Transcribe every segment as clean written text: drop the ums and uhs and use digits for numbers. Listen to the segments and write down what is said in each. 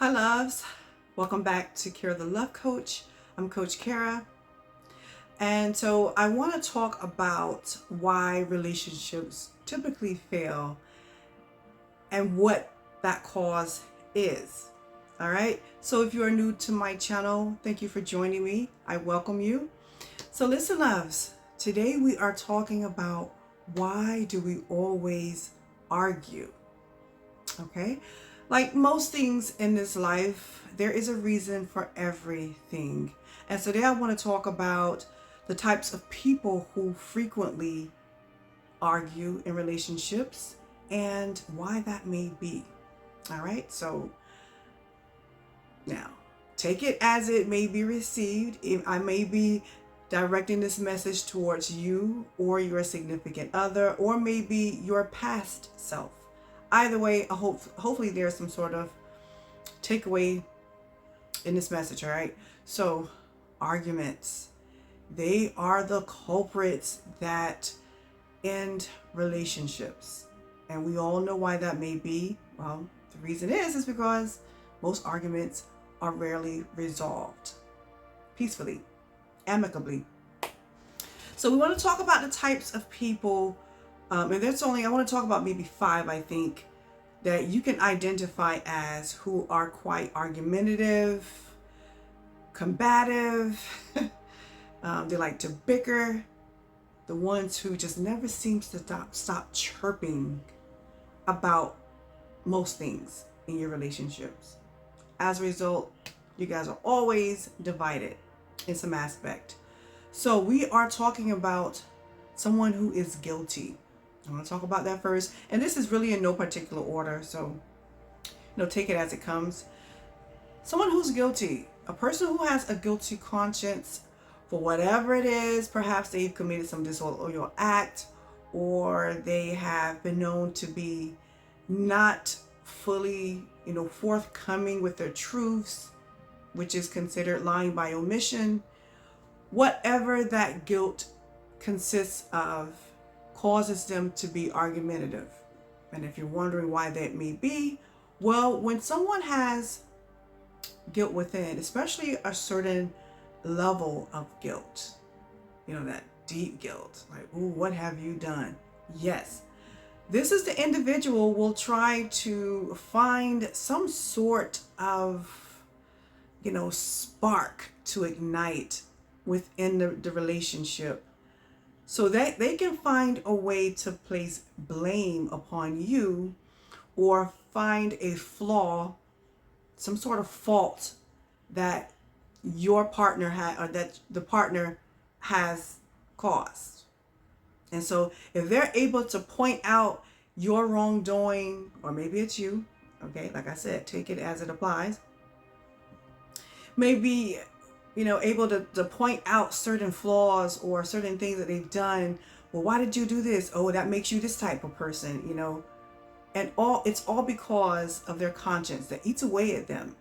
Hi, loves. Welcome back to Kara the Love Coach. I'm Coach Kara. And so I want to talk about why relationships typically fail and what that cause is. All right. So if you are new to my channel, thank you for joining me. I welcome you. So listen, loves. Today we are talking about why do we always argue? Okay. Like most things in this life, there is a reason for everything. And today I want to talk about the types of people who frequently argue in relationships and why that may be. All right. So now take it as it may be received. If I may be directing this message towards you or your significant other, or maybe your past self. Either way, hopefully there's some sort of takeaway in this message, all right? So, arguments, they are the culprits that end relationships. And we all know why that may be. Well, the reason is because most arguments are rarely resolved peacefully, amicably. So we want to talk about the types of people, and I want to talk about maybe 5, I think, that you can identify as who are quite argumentative, combative, they like to bicker, the ones who just never seems to stop chirping about most things in your relationships. As a result, you guys are always divided in some aspect. So we are talking about someone who is guilty. I want to talk about that first. And this is really in no particular order. So, take it as it comes. Someone who's guilty, a person who has a guilty conscience for whatever it is. Perhaps they've committed some disloyal act, or they have been known to be not fully, forthcoming with their truths, which is considered lying by omission. Whatever that guilt consists of causes them to be argumentative. And if you're wondering why that may be, well, when someone has guilt within, especially a certain level of guilt, that deep guilt, like, ooh, what have you done? Yes. This is the individual will try to find some sort of, spark to ignite within the relationship so that they can find a way to place blame upon you or find a flaw, some sort of fault that your partner had or that the partner has caused. And so if they're able to point out your wrongdoing, or maybe it's you, okay, like I said, take it as it applies, maybe able to point out certain flaws or certain things that they've done. Well, why did you do this? Oh, that makes you this type of person, and it's all because of their conscience that eats away at them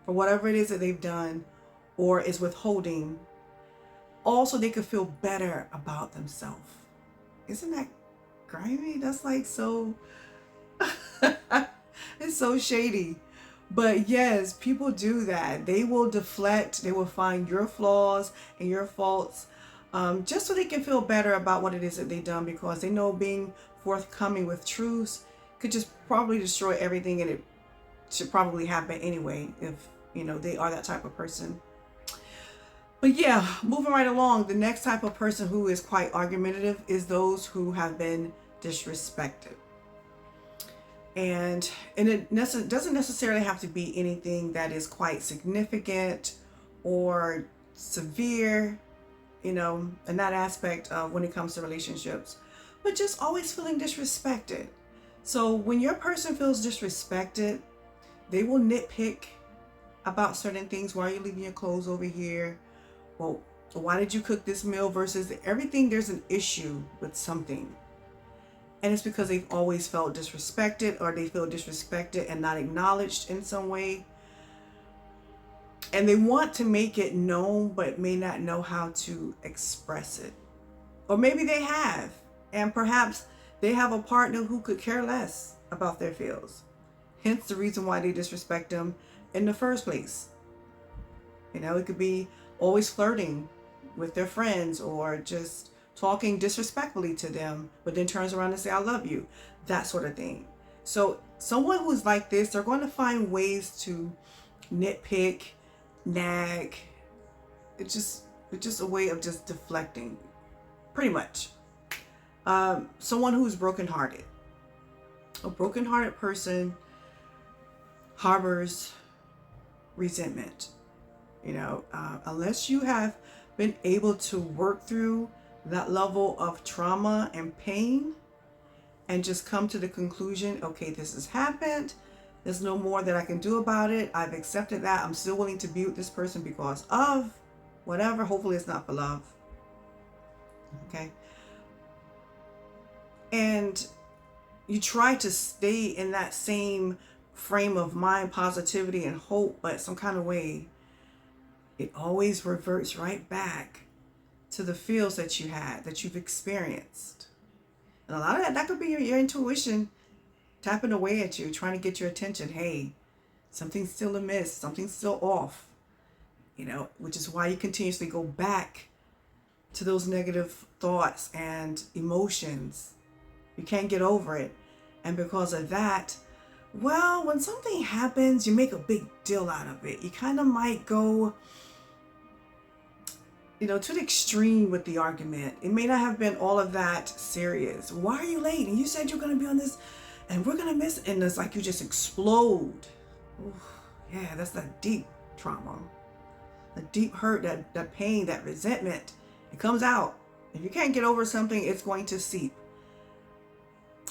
for whatever it is that they've done or is withholding. Also, they could feel better about themselves. Isn't that grimy? That's like so it's so shady. But yes, people do that. They will deflect, they will find your flaws and your faults, just so they can feel better about what it is that they've done, because they know being forthcoming with truths could just probably destroy everything, and it should probably happen anyway if, they are that type of person. But yeah, moving right along, the next type of person who is quite argumentative is those who have been disrespected. And it doesn't necessarily have to be anything that is quite significant or severe, in that aspect of when it comes to relationships, but just always feeling disrespected. So when your person feels disrespected, they will nitpick about certain things. Why are you leaving your clothes over here? Well, why did you cook this meal versus everything? There's an issue with something. And it's because they've always felt disrespected, or they feel disrespected and not acknowledged in some way. And they want to make it known, but may not know how to express it. Or maybe they have, and perhaps they have a partner who could care less about their feels. hence the reason why they disrespect them in the first place. It could be always flirting with their friends or just talking disrespectfully to them, but then turns around and say, I love you, that sort of thing. So someone who's like this, they're going to find ways to nitpick, nag. It's just a way of just deflecting, pretty much. Someone who's brokenhearted. A brokenhearted person harbors resentment. Unless you have been able to work through that level of trauma and pain and just come to the conclusion, okay, this has happened. There's no more that I can do about it. I've accepted that. I'm still willing to be with this person because of whatever. Hopefully it's not for love. Okay. And you try to stay in that same frame of mind, positivity and hope, but some kind of way, it always reverts right back to the feels that you had, that you've experienced. And a lot of that could be your intuition tapping away at you, trying to get your attention. Hey, something's still amiss, something's still off, which is why you continuously go back to those negative thoughts and emotions. You can't get over it. And because of that, well, when something happens, you make a big deal out of it. You kind of might go, to the extreme with the argument. It may not have been all of that serious. Why are you late? And you said you're going to be on this and we're going to miss it. And it's like you just explode. Ooh, yeah, that's that deep trauma, the deep hurt, that pain, that resentment. It comes out. If you can't get over something, it's going to seep.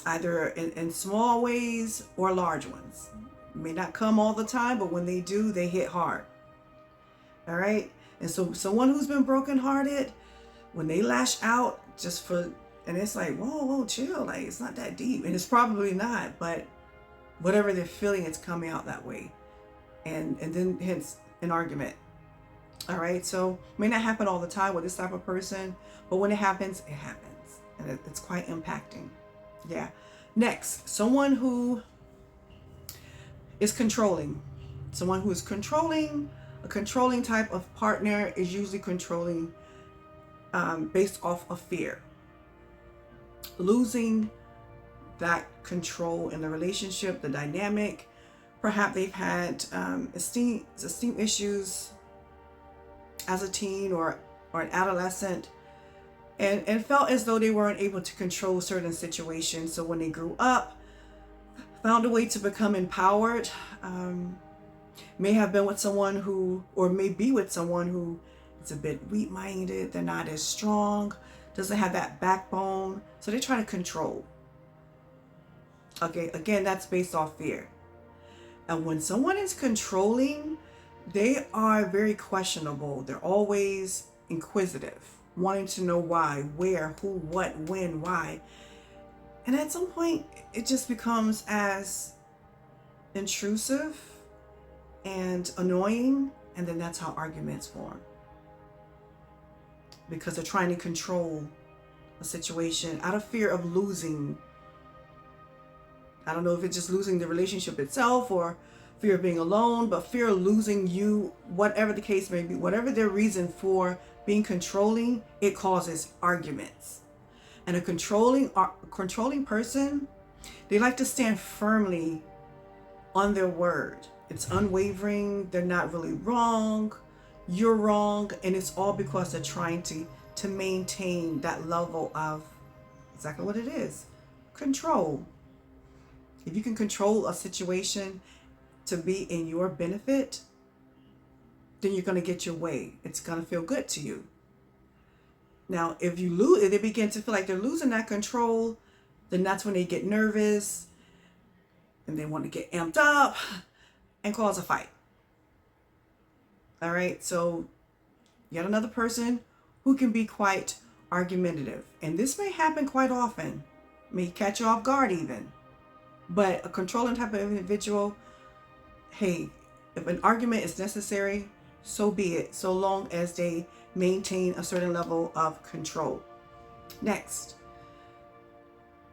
Either in small ways or large ones. It may not come all the time, but when they do, they hit hard. All right? And so someone who's been brokenhearted, when they lash out and it's like, whoa, chill. Like, it's not that deep. And it's probably not, but whatever they're feeling, it's coming out that way. And then hence an argument. All right? So it may not happen all the time with this type of person, but when it happens, it happens. And it's quite impacting. Yeah. Next, someone who is controlling. Someone who is controlling, a controlling type of partner is usually controlling based off of fear. Losing that control in the relationship, the dynamic. Perhaps they've had esteem issues as a teen or an adolescent. And felt as though they weren't able to control certain situations. So when they grew up, found a way to become empowered, may have been with someone who, or may be with someone who is a bit weak-minded, they're not as strong, doesn't have that backbone, so they try to control. Okay, again, that's based off fear. And when someone is controlling, they are very questionable. They're always inquisitive, wanting to know why, where, who, what, when, why. And at some point, it just becomes as intrusive and annoying, and then that's how arguments form. Because they're trying to control a situation out of fear of losing. I don't know if it's just losing the relationship itself or fear of being alone, but fear of losing you, whatever the case may be, whatever their reason for being controlling, it causes arguments. And a controlling person, they like to stand firmly on their word. It's unwavering. They're not really wrong. You're wrong. And it's all because they're trying to maintain that level of exactly what it is. Control. If you can control a situation to be in your benefit, then you're going to get your way. It's going to feel good to you. Now, if they begin to feel like they're losing that control, then that's when they get nervous and they want to get amped up and cause a fight. All right. So yet another person who can be quite argumentative. And this may happen quite often, may catch you off guard even. But a controlling type of individual, hey, if an argument is necessary, so be it, so long as they maintain a certain level of control. Next,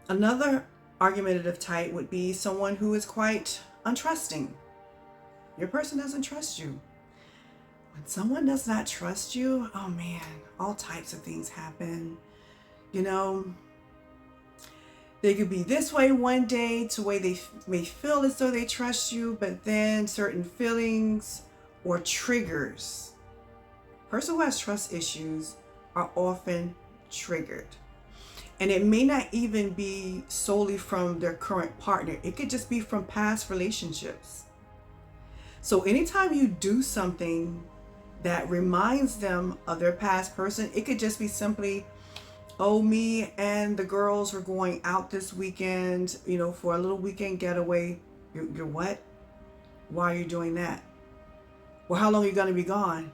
another argumentative type would be someone who is quite untrusting. Your person doesn't trust you. When someone does not trust you, oh man, all types of things happen. You know, they could be this way one day to where they may feel as though they trust you, but then certain feelings or triggers. Person who has trust issues are often triggered. And it may not even be solely from their current partner. It could just be from past relationships. So anytime you do something that reminds them of their past person, it could just be simply, oh, me and the girls were going out this weekend, for a little weekend getaway. You're what? Why are you doing that? Well, how long are you going to be gone?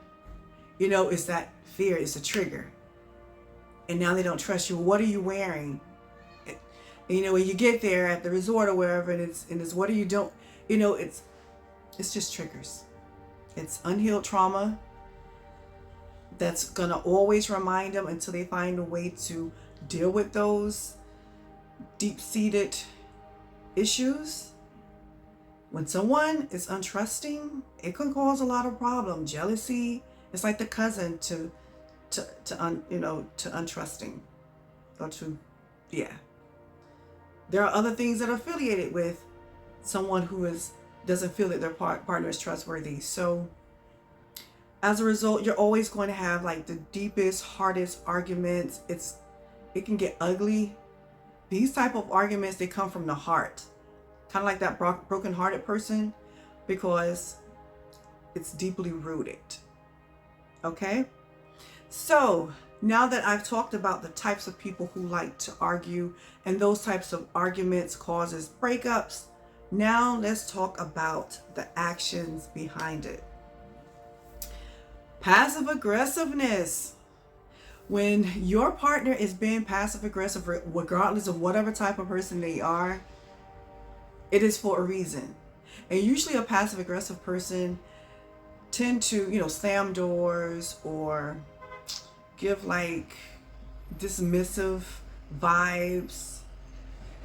It's that fear. It's a trigger. And now they don't trust you. What are you wearing? And, when you get there at the resort or wherever, and it's what are you doing? It's just triggers. It's unhealed trauma that's gonna always remind them until they find a way to deal with those deep-seated issues. When someone is untrusting, it can cause a lot of problems. Jealousy, it's like the cousin to untrusting, or there are other things that are affiliated with someone who doesn't feel that their partner is trustworthy. So as a result, you're always going to have like the deepest, hardest arguments. It can get ugly. These type of arguments, they come from the heart, kind of like that broken-hearted person, because it's deeply rooted. Okay. So now that I've talked about the types of people who like to argue, and those types of arguments causes breakups, now let's talk about the actions behind it. Passive aggressiveness. When your partner is being passive aggressive, regardless of whatever type of person they are, it is for a reason. And usually a passive aggressive person tend to, slam doors or give like dismissive vibes,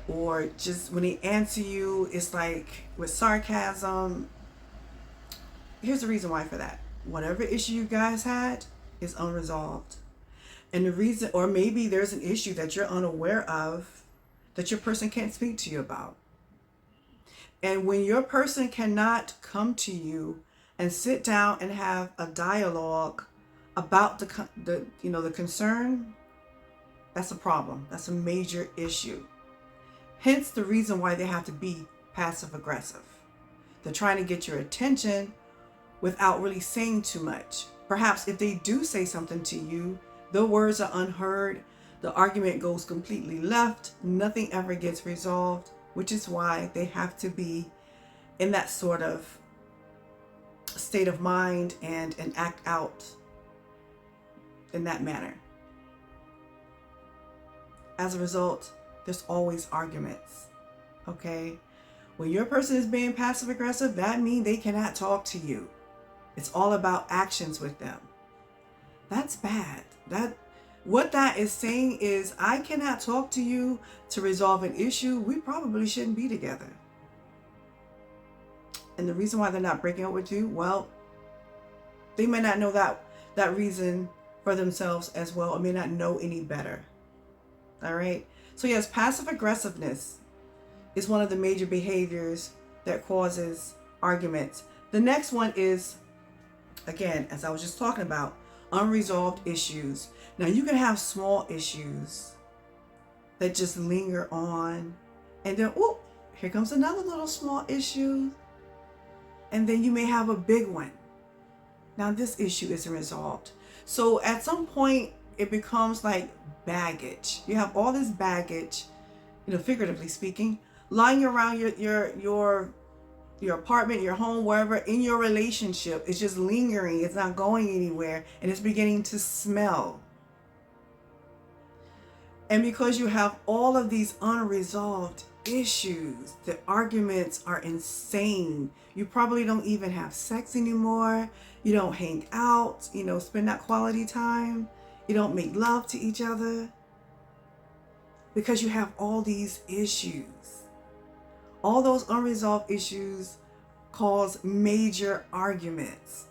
or just when they answer you, it's like with sarcasm. Here's the reason why for that. Whatever issue you guys had is unresolved. And the reason, or maybe there's an issue that you're unaware of that your person can't speak to you about. And when your person cannot come to you and sit down and have a dialogue about the concern, that's a problem. That's a major issue. Hence the reason why they have to be passive aggressive. They're trying to get your attention without really saying too much. Perhaps if they do say something to you, the words are unheard, the argument goes completely left, nothing ever gets resolved, which is why they have to be in that sort of state of mind and act out in that manner. As a result, there's always arguments. Okay? When your person is being passive aggressive, that means they cannot talk to you. It's all about actions with them. That's bad. What that is saying is, I cannot talk to you to resolve an issue. We probably shouldn't be together. And the reason why they're not breaking up with you, well, they may not know that reason for themselves as well, or may not know any better. All right. So yes, passive aggressiveness is one of the major behaviors that causes arguments. The next one is, again, as I was just talking about, unresolved issues. Now you can have small issues that just linger on, and then, oh, here comes another little small issue. And then you may have a big one. Now this issue isn't resolved. So at some point it becomes like baggage. You have all this baggage, figuratively speaking, lying around your apartment, your home, wherever, in your relationship. It's just lingering. It's not going anywhere, and it's beginning to smell. And because you have all of these unresolved issues, the arguments are insane. You probably don't even have sex anymore. You don't hang out, spend that quality time. You don't make love to each other because you have all these issues. All those unresolved issues cause major arguments.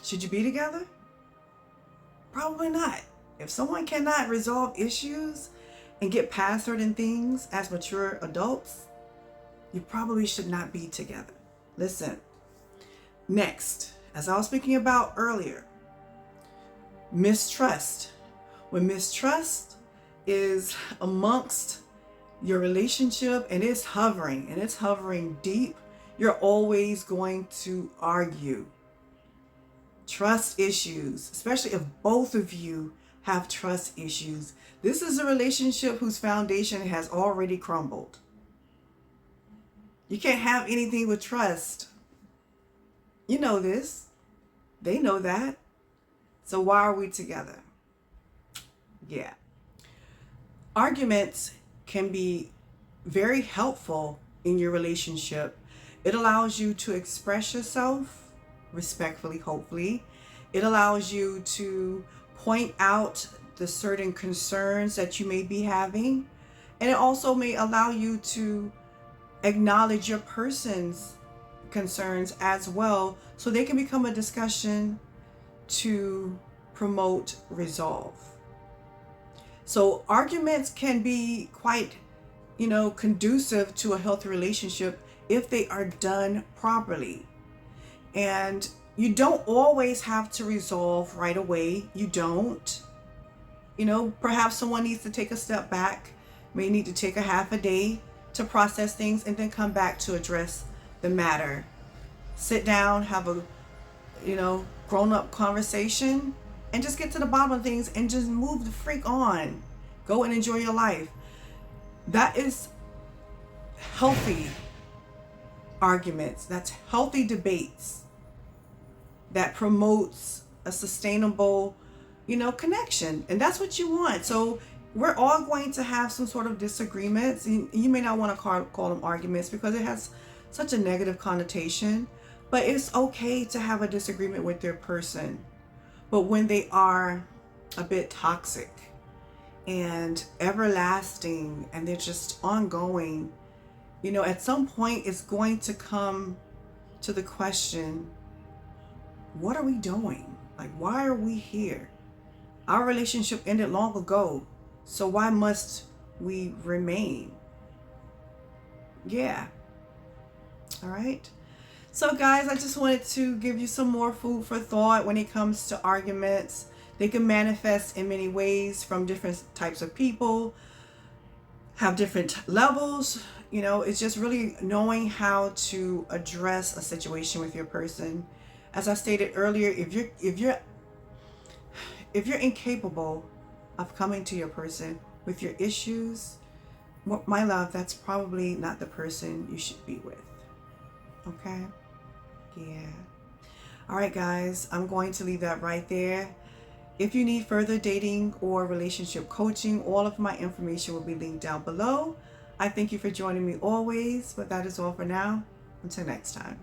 Should you be together? Probably not. If someone cannot resolve issues and get past certain things as mature adults, you probably should not be together. Listen, next, as I was speaking about earlier, mistrust. When mistrust is amongst your relationship and it's hovering deep, you're always going to argue. Trust issues, especially if both of you have trust issues. This is a relationship whose foundation has already crumbled. You can't have anything with trust. You know this. They know that. So why are we together? Yeah. Arguments can be very helpful in your relationship. It allows you to express yourself respectfully, hopefully. It allows you to point out the certain concerns that you may be having. And it also may allow you to acknowledge your person's concerns as well, so they can become a discussion to promote resolve. So arguments can be quite, conducive to a healthy relationship if they are done properly. And you don't always have to resolve right away. You don't. Perhaps someone needs to take a step back, may need to take a half a day to process things and then come back to address the matter. Sit down, have a, grown-up conversation and just get to the bottom of things and just move the freak on. Go and enjoy your life. That is healthy arguments. That's healthy debates that promotes a sustainable, connection. And that's what you want. So we're all going to have some sort of disagreements. You may not want to call them arguments because it has such a negative connotation, but it's okay to have a disagreement with their person. But when they are a bit toxic and everlasting and they're just ongoing, at some point it's going to come to the question, what are we doing? Like, why are we here? Our relationship ended long ago, so why must we remain? Yeah. All right. So guys, I just wanted to give you some more food for thought when it comes to arguments. They can manifest in many ways from different types of people, have different levels. It's just really knowing how to address a situation with your person. As I stated earlier, if you're incapable of coming to your person with your issues, my love, that's probably not the person you should be with. Okay? Yeah. All right, guys, I'm going to leave that right there. If you need further dating or relationship coaching, all of my information will be linked down below. I thank you for joining me always, but that is all for now. Until next time.